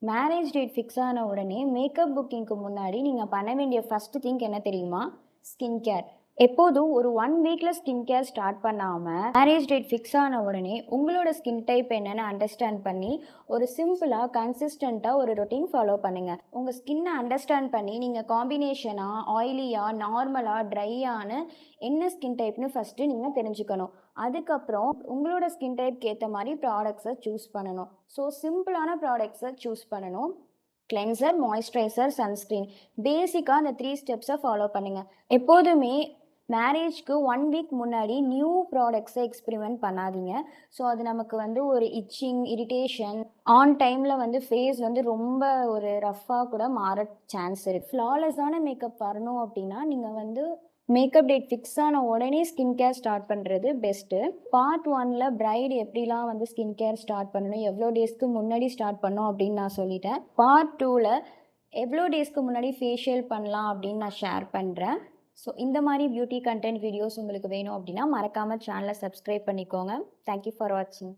Marriage date fix ஆன உடனே makeup புக்கிங்க்கு முன்னாடி நீங்கள் பண்ண வேண்டிய ஃபர்ஸ்ட் திங்க் என்ன தெரியுமா? Skin care. எப்போதும் ஒரு 1 வீக்கில் ஸ்கின் கேர் ஸ்டார்ட் பண்ணாமல் மேரேஜ் டேட் ஃபிக்ஸ் ஆன உடனே உங்களோட ஸ்கின் டைப் என்னென்னு அண்டர்ஸ்டாண்ட் பண்ணி ஒரு சிம்பிளாக கன்சிஸ்டண்ட்டாக ஒரு ரொட்டீன் ஃபாலோ பண்ணுங்கள். உங்கள் ஸ்கின்னை அண்டர்ஸ்டாண்ட் பண்ணி நீங்கள் காம்பினேஷனாக ஆயிலியாக நார்மலாக ட்ரையான என்ன ஸ்கின் டைப்னு ஃபஸ்ட்டு நீங்கள் தெரிஞ்சுக்கணும். அதுக்கப்புறம் உங்களோட ஸ்கின் டைப்க்கு ஏற்ற மாதிரி ப்ராடக்ட்ஸை சூஸ் பண்ணணும். ஸோ சிம்பிளான ப்ராடக்ட்ஸை சூஸ் பண்ணணும். கிளென்சர், மாய்ஸ்சரைசர், சன்ஸ்க்ரீன், பேசிக்காக அந்த 3 ஸ்டெப்ஸை ஃபாலோ பண்ணுங்கள். எப்போதுமே மேரேஜ்க்கு 1 வீக் முன்னாடி நியூ ப்ராடக்ட்ஸை எக்ஸ்பெரிமெண்ட் பண்ணாதீங்க. ஸோ அது நமக்கு ஒரு இச்சிங், இரிட்டேஷன், ஆன் டைமில் ஃபேஸ் ரொம்ப ஒரு ரஃப்பாக கூட மாற சான்ஸ் இருக்குது. ஃப்ளாலெஸ்ஸான மேக்கப் வரணும் அப்படின்னா நீங்கள் மேக்கப் டேட் ஃபிக்ஸ் ஆன உடனே ஸ்கின் கேர் ஸ்டார்ட் பண்ணுறது பெஸ்ட்டு. பார்ட் 1ல் பிரைடு எப்படிலாம் ஸ்கின் கேர் ஸ்டார்ட் பண்ணணும், எவ்வளோ டேஸ்க்கு முன்னாடி ஸ்டார்ட் பண்ணணும் அப்படின்னு நான் சொல்லிட்டேன். பார்ட் 2ல் எவ்வளோ டேஸ்க்கு முன்னாடி ஃபேஷியல் பண்ணலாம் அப்படின்னு நான் ஷேர் பண்ணுறேன். ஸோ இந்த மாதிரி பியூட்டி கண்டென்ட் வீடியோஸ் உங்களுக்கு வேணும் அப்படின்னா மறக்காமல் சேனலை சப்ஸ்கிரைப் பண்ணிக்கோங்க. தேங்க்யூ ஃபார் வாட்சிங்.